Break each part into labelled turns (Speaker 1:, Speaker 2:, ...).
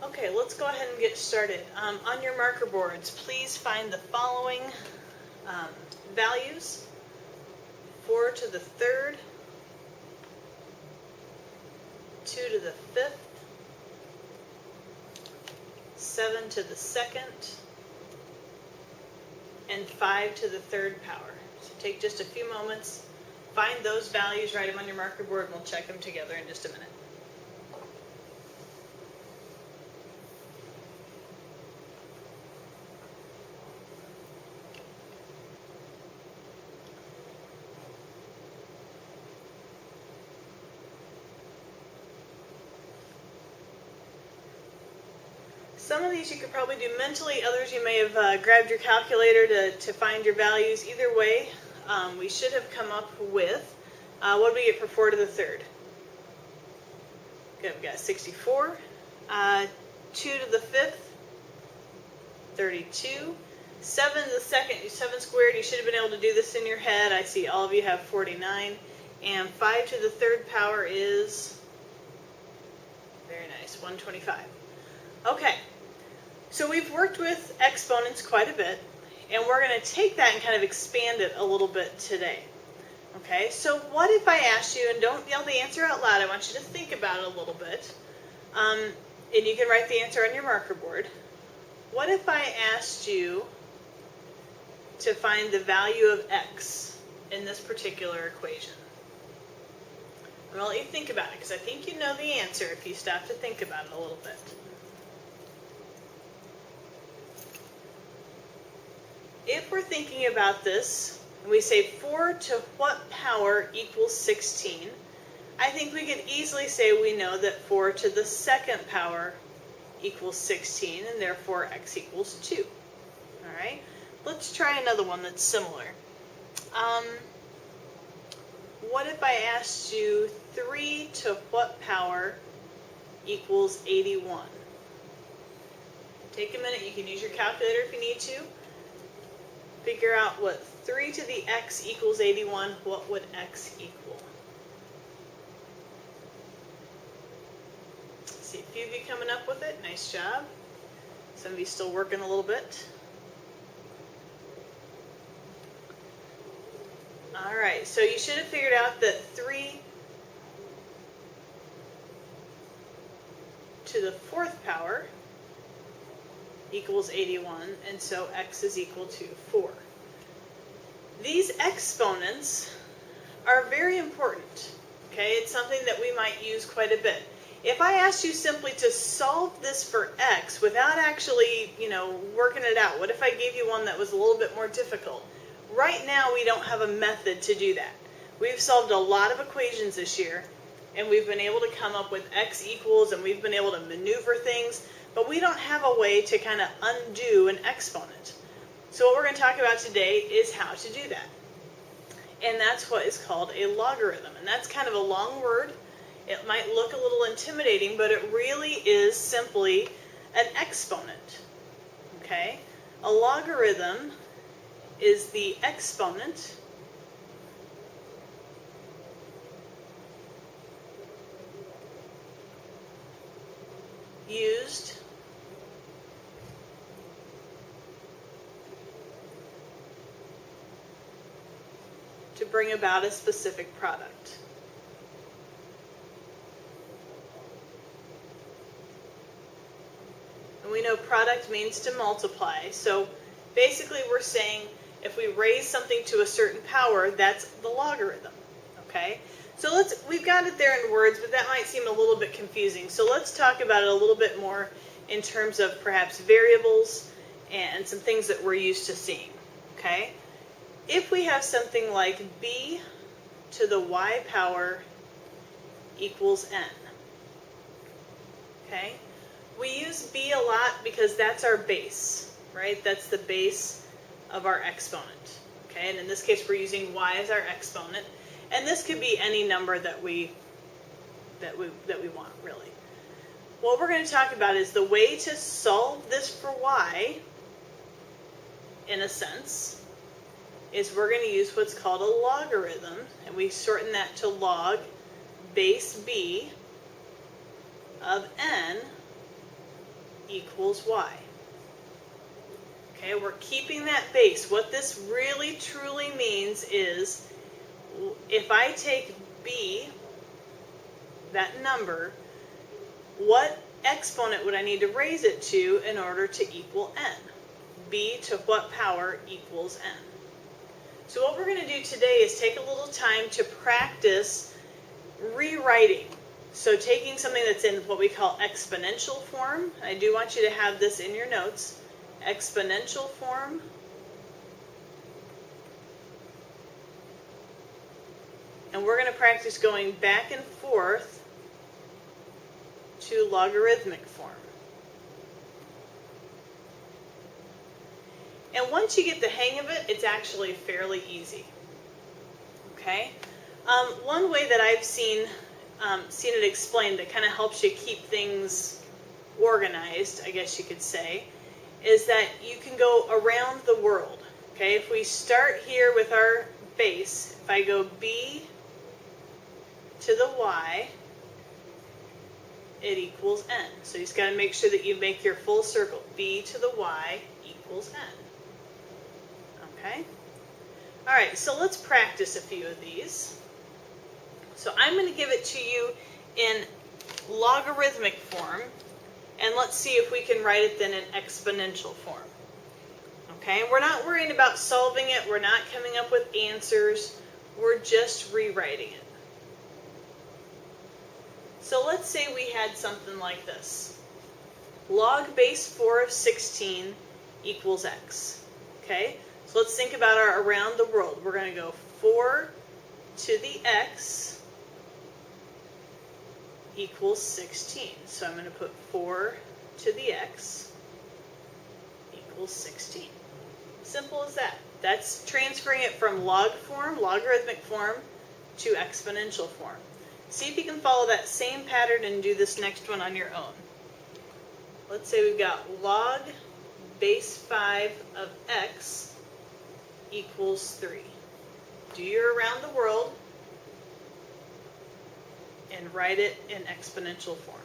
Speaker 1: Okay, let's go ahead and get started. On your marker boards, please find the following values. 4 to the third, 2 to the fifth, 7 to the second, and 5 to the third power. So take just a few moments, find those values, write them on your marker board, and we'll check them together in just a minute. Some of these you could probably do mentally, others you may have grabbed your calculator to find your values. Either way, we should have come up with, what did we get for 4 to the third? Good, we got 64. 2 to the fifth, 32. 7 to the second, 7 squared, you should have been able to do this in your head. I see all of you have 49. And 5 to the third power is, very nice, 125. Okay. So we've worked with exponents quite a bit, and we're going to take that and kind of expand it a little bit today. Okay, so what if I asked you, and don't yell the answer out loud, I want you to think about it a little bit, and you can write the answer on your marker board. What if I asked you to find the value of x in this particular equation? I'm going to let you think about it, because I think you know the answer if you stop to think about it a little bit. If we're thinking about this, and we say 4 to what power equals 16, I think we could easily say we know that 4 to the second power equals 16, and therefore x equals 2. Alright, let's try another one that's similar. What if I asked you 3 to what power equals 81? Take a minute, you can use your calculator if you need to. Figure out what 3 to the x equals 81, what would x equal? See a few of you coming up with it, nice job. Some of you still working a little bit. Alright, so you should have figured out that 3 to the fourth power equals 81, and so x is equal to 4. These exponents are very important, okay? It's something that we might use quite a bit. If I asked you simply to solve this for x without actually, working it out, what if I gave you one that was a little bit more difficult? Right now, we don't have a method to do that. We've solved a lot of equations this year, and we've been able to come up with x equals, and we've been able to maneuver things, but we don't have a way to kind of undo an exponent. So what we're going to talk about today is how to do that. And that's what is called a logarithm. And that's kind of a long word. It might look a little intimidating, but it really is simply an exponent. Okay? A logarithm is the exponent used to bring about a specific product. And we know product means to multiply, so basically we're saying if we raise something to a certain power, that's the logarithm. Okay? So we've got it there in words, but that might seem a little bit confusing. So let's talk about it a little bit more in terms of perhaps variables and some things that we're used to seeing. Okay? If we have something like b to the y power equals n, okay? We use b a lot because that's our base, right? That's the base of our exponent, okay? And in this case, we're using y as our exponent, and this could be any number that we want, really. What we're going to talk about is the way to solve this for y, in a sense, is we're going to use what's called a logarithm, and we shorten that to log base b of n equals y. Okay, we're keeping that base. What this really truly means is if I take b, that number, what exponent would I need to raise it to in order to equal n? B to what power equals n? So what we're going to do today is take a little time to practice rewriting. So taking something that's in what we call exponential form, I do want you to have this in your notes, exponential form, and we're going to practice going back and forth to logarithmic form. And once you get the hang of it, it's actually fairly easy. Okay? One way that I've seen it explained that kind of helps you keep things organized, I guess you could say, is that you can go around the world. Okay? If we start here with our base, if I go b to the y, it equals n. So you just got to make sure that you make your full circle. B to the y equals n. Okay? All right, so let's practice a few of these. So I'm going to give it to you in logarithmic form, and let's see if we can write it then in exponential form. Okay, we're not worrying about solving it, we're not coming up with answers, we're just rewriting it. So let's say we had something like this. Log base 4 of 16 equals x. Okay, so let's think about our around the world. We're going to go 4 to the x equals 16. So I'm going to put 4 to the x equals 16. Simple as that. That's transferring it from log form, logarithmic form, to exponential form. See if you can follow that same pattern and do this next one on your own. Let's say we've got log base 5 of x equals 3. Do your around the world and write it in exponential form.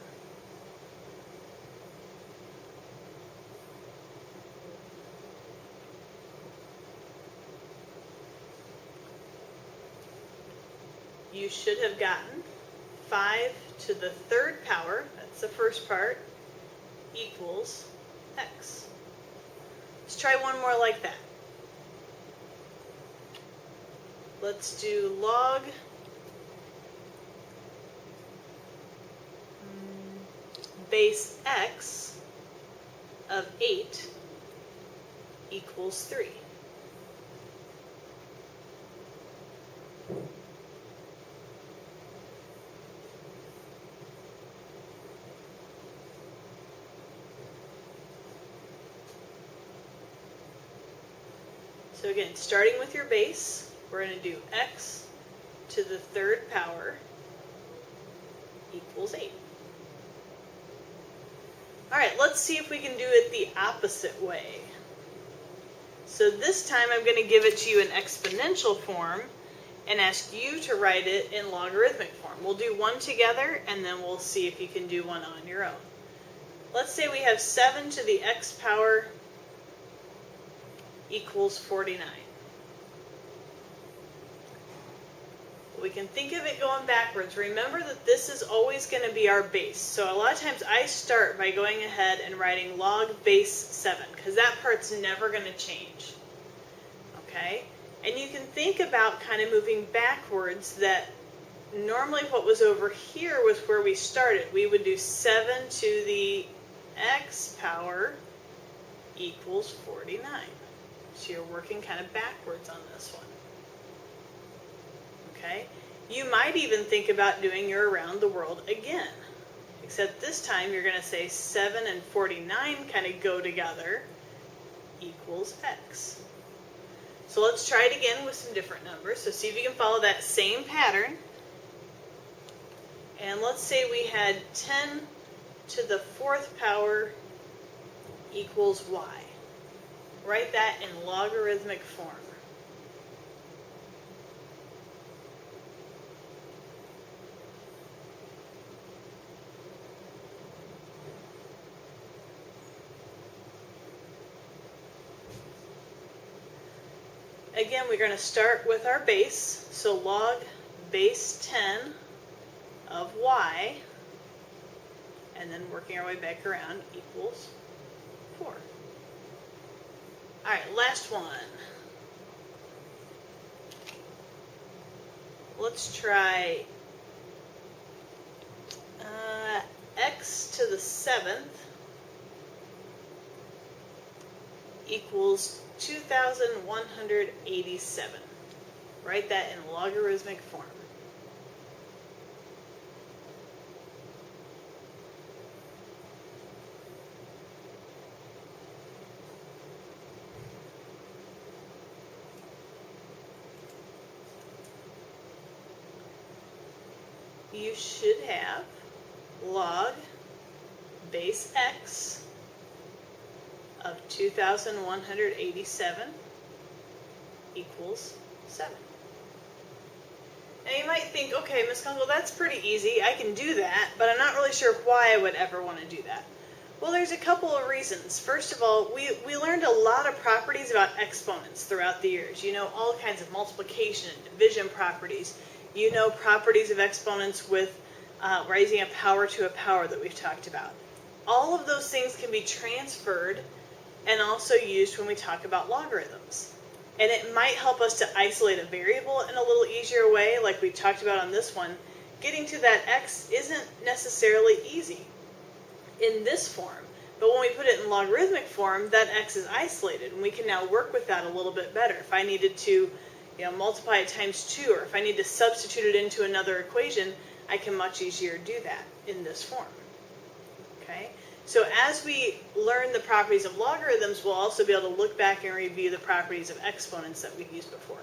Speaker 1: You should have gotten 5 to the third power, that's the first part, equals x. Let's try one more like that. Let's do log base x of 8 equals 3. So again, starting with your base, we're going to do x to the third power equals 8. All right, let's see if we can do it the opposite way. So this time I'm going to give it to you in exponential form and ask you to write it in logarithmic form. We'll do one together and then we'll see if you can do one on your own. Let's say we have 7 to the x power equals 49. We can think of it going backwards. Remember that this is always going to be our base. So a lot of times I start by going ahead and writing log base 7 because that part's never going to change. Okay? And you can think about kind of moving backwards that normally what was over here was where we started. We would do 7 to the x power equals 49. So you're working kind of backwards on this one. Okay? You might even think about doing your around the world again. Except this time you're going to say 7 and 49 kind of go together equals x. So let's try it again with some different numbers. So see if you can follow that same pattern. And let's say we had 10 to the 4th power equals y. Write that in logarithmic form. again, we're going to start with our base, so log base 10 of y, and then working our way back around equals 4. All right, last one. Let's try x to the 7th equals 2,187. Write that in logarithmic form. You should have log base x of 2,187 equals 7. Now you might think, okay, Ms. Kunkel, that's pretty easy. I can do that, but I'm not really sure why I would ever want to do that. Well, there's a couple of reasons. First of all, we learned a lot of properties about exponents throughout the years. You know, all kinds of multiplication and division properties. You know properties of exponents with raising a power to a power that we've talked about. All of those things can be transferred and also used when we talk about logarithms. And it might help us to isolate a variable in a little easier way, like we talked about on this one. Getting to that x isn't necessarily easy in this form, but when we put it in logarithmic form, that x is isolated, and we can now work with that a little bit better. If I needed to multiply it times 2, or if I need to substitute it into another equation, I can much easier do that in this form. Okay? So as we learn the properties of logarithms, we'll also be able to look back and review the properties of exponents that we've used before.